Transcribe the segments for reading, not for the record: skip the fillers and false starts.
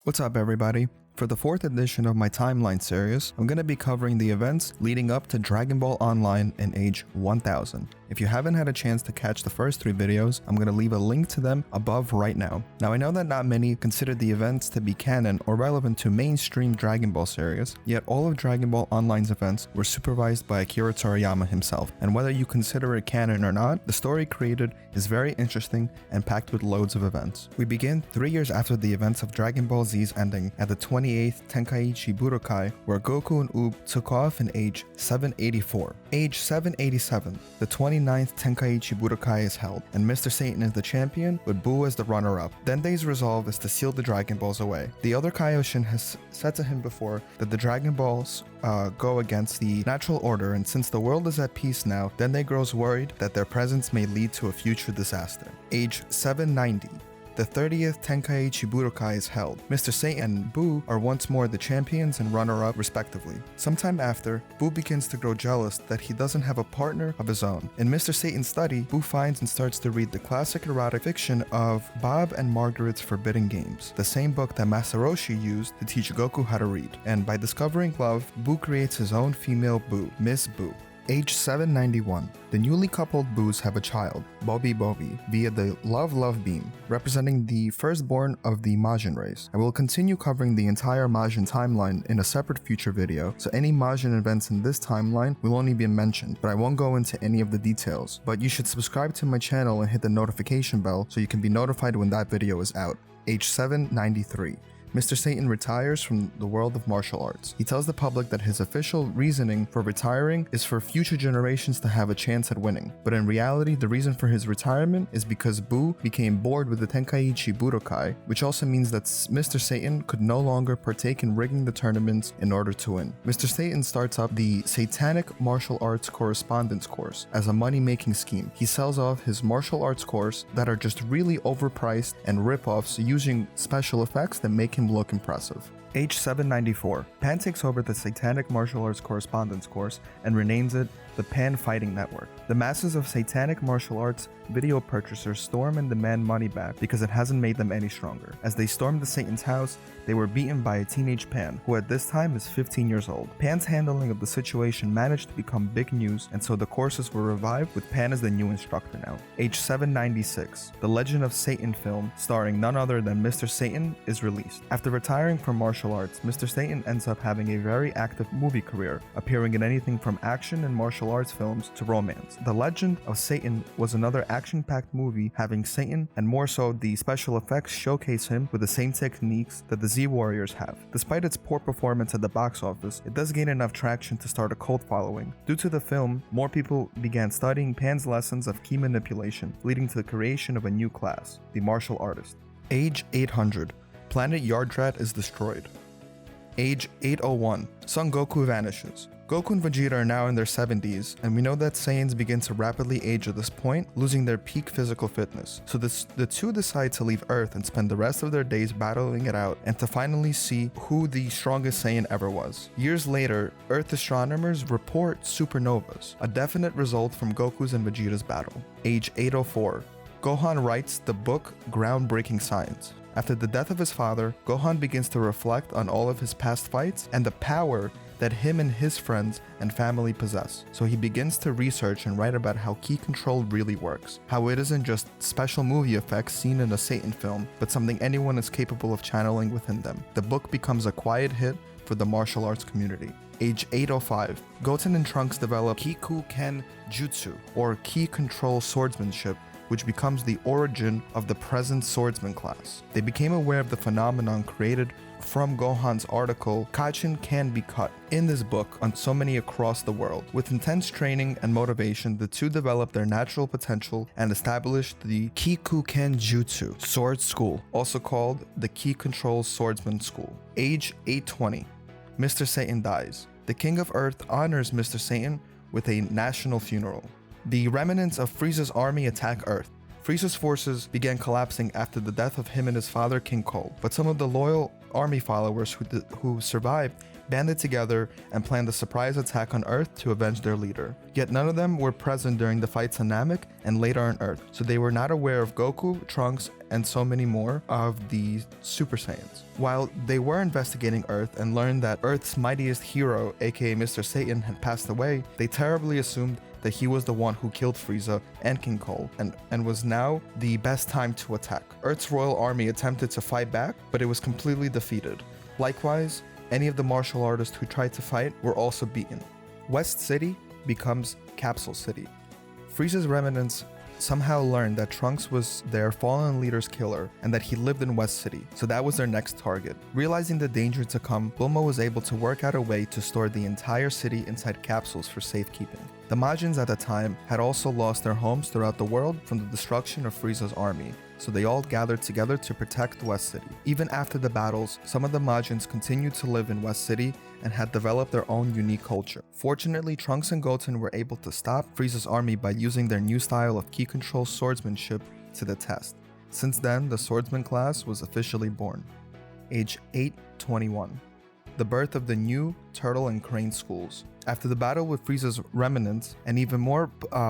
What's up, everybody? For the 4th edition of my timeline series, I'm going to be covering the events leading up to Dragon Ball Online in age 1000. If you haven't had a chance to catch the first 3 videos, I'm going to leave a link to them above right now. Now, I know that not many consider the events to be canon or relevant to mainstream Dragon Ball series, yet all of Dragon Ball Online's events were supervised by Akira Toriyama himself, and whether you consider it canon or not, the story created is very interesting and packed with loads of events. We begin 3 years after the events of Dragon Ball Z's ending at the 28th Tenkaichi Budokai, where Goku and Oob took off in age 784. Age 787, the 29th Tenkaichi Budokai is held, and Mr. Satan is the champion, with Buu as the runner-up. Dende's resolve is to seal the Dragon Balls away. The other Kaioshin has said to him before that the Dragon Balls go against the natural order, and since the world is at peace now, Dende grows worried that their presence may lead to a future disaster. Age 790. The 30th Tenkaichi Budokai is held. Mr. Satan and Buu are once more the champions and runner-up respectively. Sometime after, Buu begins to grow jealous that he doesn't have a partner of his own. In Mr. Satan's study, Buu finds and starts to read the classic erotic fiction of Bob and Margaret's Forbidden Games, the same book that Masaroshi used to teach Goku how to read. And by discovering love, Buu creates his own female Buu, Miss Buu. Age 791. The newly coupled Boos have a child, Bobi via the Love Beam, representing the firstborn of the Majin race. I will continue covering the entire Majin timeline in a separate future video, so any Majin events in this timeline will only be mentioned, but I won't go into any of the details. But you should subscribe to my channel and hit the notification bell so you can be notified when that video is out. Age 793. Mr. Satan retires from the world of martial arts. He tells the public that his official reasoning for retiring is for future generations to have a chance at winning. But in reality, the reason for his retirement is because Buu became bored with the Tenkaichi Budokai, which also means that Mr. Satan could no longer partake in rigging the tournaments in order to win. Mr. Satan starts up the Satanic Martial Arts Correspondence course as a money-making scheme. He sells off his martial arts course that are just really overpriced and rip-offs using special effects that make him look impressive. Age 794. Pan takes over the Satanic Martial Arts Correspondence course and renames it the Pan Fighting Network. The masses of Satanic Martial Arts video purchasers storm and demand money back because it hasn't made them any stronger. As they stormed the Satan's house, they were beaten by a teenage Pan, who at this time is 15 years old. Pan's handling of the situation managed to become big news, and so the courses were revived with Pan as the new instructor now. Age 796. The Legend of Satan film, starring none other than Mr. Satan, is released. After retiring from martial arts, Mr. Satan ends up having a very active movie career, appearing in anything from action and martial arts films to romance. The Legend of Satan was another action-packed movie having Satan, and more so the special effects, showcase him with the same techniques that the Z Warriors have. Despite its poor performance at the box office, it does gain enough traction to start a cult following. Due to the film, more people began studying Pan's lessons of key manipulation, leading to the creation of a new class, the martial artist. Age 800. Planet Yardrat is destroyed. Age 801. Son Goku vanishes. Goku and Vegeta are now in their 70s, and we know that Saiyans begin to rapidly age at this point, losing their peak physical fitness. So the two decide to leave Earth and spend the rest of their days battling it out, and to finally see who the strongest Saiyan ever was. Years later, Earth astronomers report supernovas, a definite result from Goku's and Vegeta's battle. Age 804. Gohan writes the book Groundbreaking Science. After the death of his father, Gohan begins to reflect on all of his past fights and the power that him and his friends and family possess. So he begins to research and write about how ki control really works, how it isn't just special movie effects seen in a Satan film, but something anyone is capable of channeling within them. The book becomes a quiet hit for the martial arts community. Age 805. Goten and Trunks develop Kiku Ken Jutsu, or ki control swordsmanship, which becomes the origin of the present swordsman class. They became aware of the phenomenon created from Gohan's article, Kachin Can Be Cut, in this book on so many across the world. With intense training and motivation, the two developed their natural potential and established the Kikuken Jutsu Sword School, also called the Ki Control Swordsman School. Age 820. Mr. Satan dies. The King of Earth honors Mr. Satan with a national funeral. The remnants of Frieza's army attack Earth. Frieza's forces began collapsing after the death of him and his father King Cole, but some of the loyal army followers who survived banded together and planned a surprise attack on Earth to avenge their leader. Yet none of them were present during the fights on Namek and later on Earth, so they were not aware of Goku, Trunks, and so many more of the Super Saiyans. While they were investigating Earth and learned that Earth's mightiest hero, aka Mr. Satan, had passed away, they terribly assumed that he was the one who killed Frieza and King Cole, and was now the best time to attack. Earth's royal army attempted to fight back, but it was completely defeated. Likewise, any of the martial artists who tried to fight were also beaten. West City becomes Capsule City. Frieza's remnants somehow learned that Trunks was their fallen leader's killer and that he lived in West City, so that was their next target. Realizing the danger to come, Bulma was able to work out a way to store the entire city inside capsules for safekeeping. The Majins at the time had also lost their homes throughout the world from the destruction of Frieza's army, so they all gathered together to protect West City. Even after the battles, some of the Majins continued to live in West City and had developed their own unique culture. Fortunately, Trunks and Goten were able to stop Frieza's army by using their new style of key control swordsmanship to the test. Since then, the swordsman class was officially born. Age 821. The birth of the new Turtle and Crane schools. After the battle with Frieza's remnants, and even more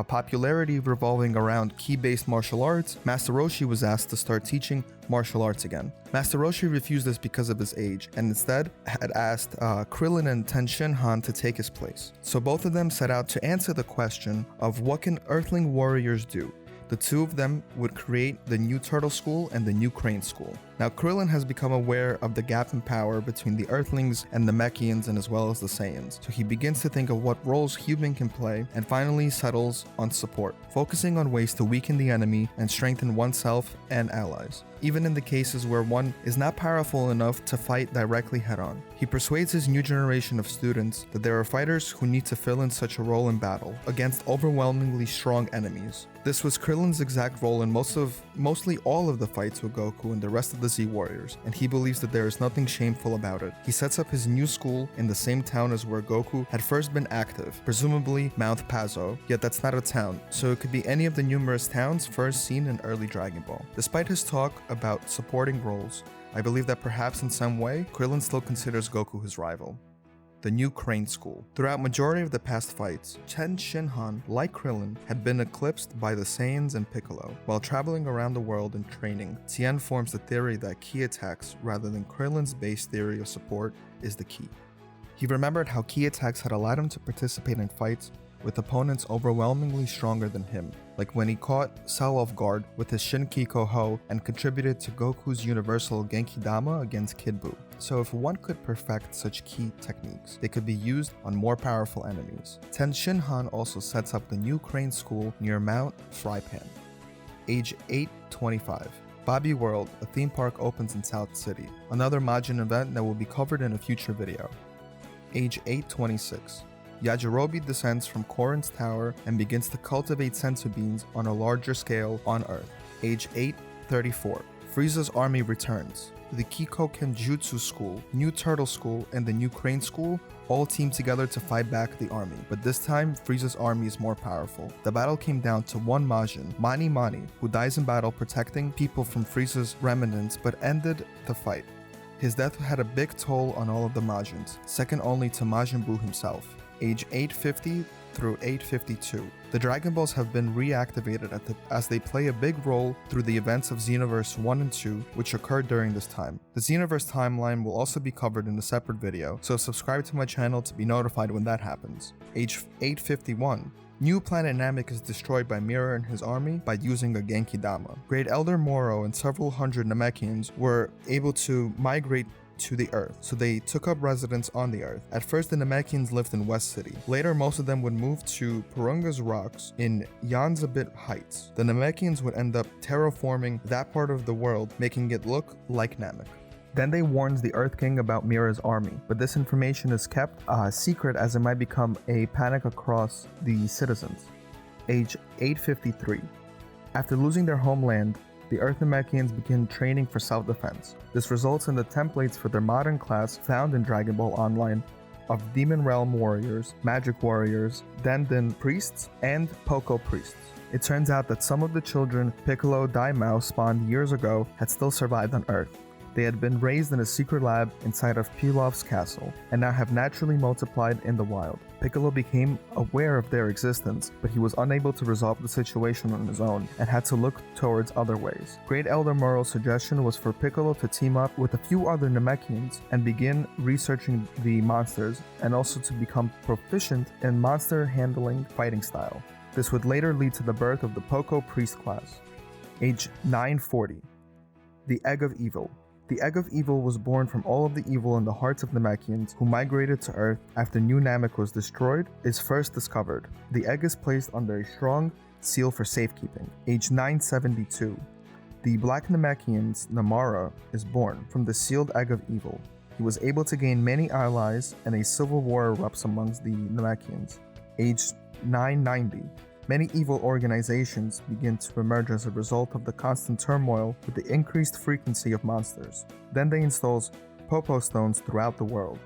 popularity revolving around ki-based martial arts, Master Roshi was asked to start teaching martial arts again. Master Roshi refused this because of his age, and instead had asked Krillin and Ten Shinhan to take his place. So both of them set out to answer the question of what can Earthling warriors do. The two of them would create the new Turtle School and the new Crane School. Now, Krillin has become aware of the gap in power between the Earthlings and the Namekians, and as well as the Saiyans, so he begins to think of what roles human can play and finally settles on support, focusing on ways to weaken the enemy and strengthen oneself and allies, even in the cases where one is not powerful enough to fight directly head-on. He persuades his new generation of students that there are fighters who need to fill in such a role in battle against overwhelmingly strong enemies. This was Krillin's exact role in mostly all of the fights with Goku and the rest of the Z Warriors, and he believes that there is nothing shameful about it. He sets up his new school in the same town as where Goku had first been active, presumably Mount Pazo, yet that's not a town, so it could be any of the numerous towns first seen in early Dragon Ball. Despite his talk about supporting roles, I believe that perhaps in some way, Krillin still considers Goku his rival. The new Crane School. Throughout majority of the past fights, Ten Shinhan, like Krillin, had been eclipsed by the Saiyans and Piccolo. While traveling around the world and training, Tien forms the theory that ki attacks, rather than Krillin's base theory of support, is the key. He remembered how ki attacks had allowed him to participate in fights with opponents overwhelmingly stronger than him, like when he caught Cell off guard with his Shinkiko Ho and contributed to Goku's universal Genki Dama against Kid Buu. So if one could perfect such ki techniques, they could be used on more powerful enemies. Ten Shinhan also sets up the new Crane School near Mount Frypan. Age 825. Bobby World, a theme park, opens in South City, another Majin event that will be covered in a future video. Age 826. Yajirobe descends from Korin's tower and begins to cultivate senzu beans on a larger scale on Earth. Age 834. Frieza's army returns. The Kikoken Jutsu School, New Turtle School, and the New Crane School all team together to fight back the army, but this time Frieza's army is more powerful. The battle came down to one Majin, Mani, who dies in battle protecting people from Frieza's remnants but ended the fight. His death had a big toll on all of the Majins, second only to Majin Buu himself. Age 850 through 852. The Dragon Balls have been reactivated as they play a big role through the events of Xenoverse 1 and 2, which occurred during this time. The Xenoverse timeline will also be covered in a separate video, so subscribe to my channel to be notified when that happens. Age 851. New planet Namek is destroyed by Mira and his army by using a Genki Dama. Great Elder Moro and several hundred Namekians were able to migrate to the Earth, so they took up residence on the Earth. At first, the Namekians lived in West City. Later, most of them would move to Purunga's Rocks in Yanzabit Heights. The Namekians would end up terraforming that part of the world, making it look like Namek. Then they warns the Earth King about Mira's army, but this information is kept secret as it might become a panic across the citizens. Age 853. After losing their homeland, the Earth Namekians begin training for self-defense. This results in the templates for their modern class found in Dragon Ball Online of Demon Realm Warriors, Magic Warriors, Denden Priests, and Poco Priests. It turns out that some of the children Piccolo Daimao spawned years ago had still survived on Earth. They had been raised in a secret lab inside of Pilov's castle, and now have naturally multiplied in the wild. Piccolo became aware of their existence, but he was unable to resolve the situation on his own, and had to look towards other ways. Great Elder Moro's suggestion was for Piccolo to team up with a few other Namekians and begin researching the monsters, and also to become proficient in monster handling fighting style. This would later lead to the birth of the Poco Priest class. Age 940. The Egg of Evil. The Egg of Evil was born from all of the evil in the hearts of Namekians who migrated to Earth after New Namek was destroyed, is first discovered. The egg is placed under a strong seal for safekeeping. Age 972. The Black Namekian's Namara is born from the sealed Egg of Evil. He was able to gain many allies, and a civil war erupts amongst the Namekians. Age 990. Many evil organizations begin to emerge as a result of the constant turmoil with the increased frequency of monsters. Then they installs Popo stones throughout the world.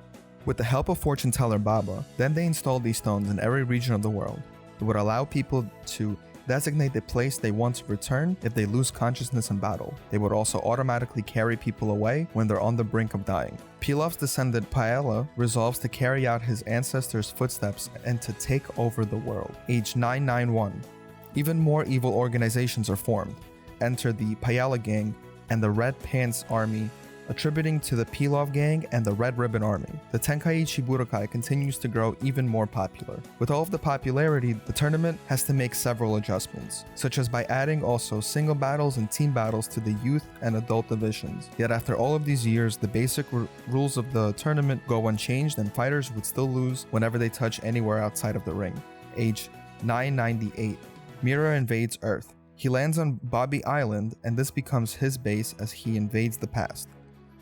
With the help of fortune teller Baba, then they installed these stones in every region of the world. It would allow people to designate the place they want to return if they lose consciousness in battle. They would also automatically carry people away when they're on the brink of dying. Pilov's descendant Paella resolves to carry out his ancestors' footsteps and to take over the world. Age 991. Even more evil organizations are formed. Enter the Paella Gang and the Red Pants Army, attributing to the Pilov Gang and the Red Ribbon Army. The Tenkaichi Budokai continues to grow even more popular. With all of the popularity, the tournament has to make several adjustments, such as by adding also single battles and team battles to the youth and adult divisions. Yet after all of these years, the basic rules of the tournament go unchanged, and fighters would still lose whenever they touch anywhere outside of the ring. Age 998. Mira invades Earth. He lands on Bobby Island, and this becomes his base as he invades the past.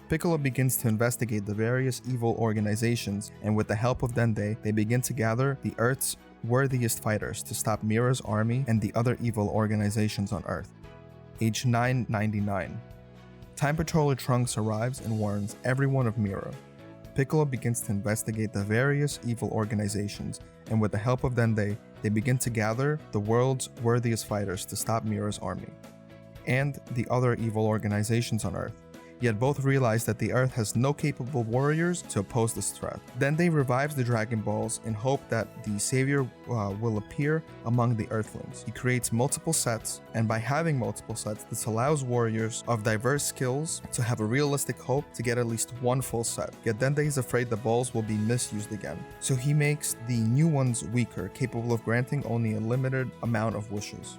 Piccolo begins to investigate the various evil organizations, and with the help of Dende, they begin to gather the Earth's worthiest fighters to stop Mira's army and the other evil organizations on Earth. Age 999. Time Patroller Trunks arrives and warns everyone of Mira. Piccolo begins to investigate the various evil organizations, and with the help of Dende, they begin to gather the world's worthiest fighters to stop Mira's army and the other evil organizations on Earth. Yet both realize that the Earth has no capable warriors to oppose this threat. Then they revives the Dragon Balls in hope that the savior will appear among the Earthlings. He creates multiple sets, and by having multiple sets, this allows warriors of diverse skills to have a realistic hope to get at least one full set. Yet Dende is afraid the balls will be misused again, so he makes the new ones weaker, capable of granting only a limited amount of wishes.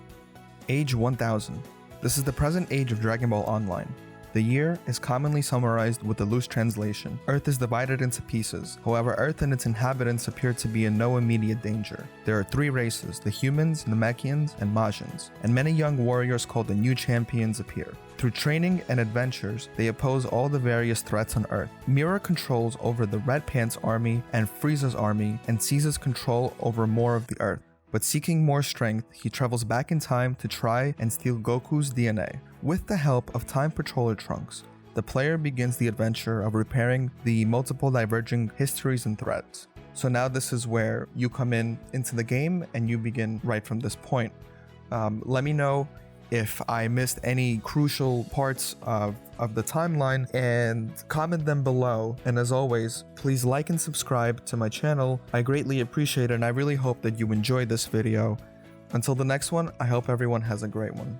Age 1000. This is the present age of Dragon Ball Online. The year is commonly summarized with a loose translation. Earth is divided into pieces. However, Earth and its inhabitants appear to be in no immediate danger. There are three races, the humans, Namekians, and Majins, and many young warriors called the New Champions appear. Through training and adventures, they oppose all the various threats on Earth. Mira controls over the Red Pants Army and Frieza's army and seizes control over more of the Earth. But seeking more strength, he travels back in time to try and steal Goku's DNA. With the help of Time Patroller Trunks, the player begins the adventure of repairing the multiple diverging histories and threads. So now this is where you come into the game and you begin right from this point. Let me know if I missed any crucial parts of the timeline, and comment them below. And as always, please like and subscribe to my channel. I greatly appreciate it, and I really hope that you enjoyed this video. Until the next one, I hope everyone has a great one.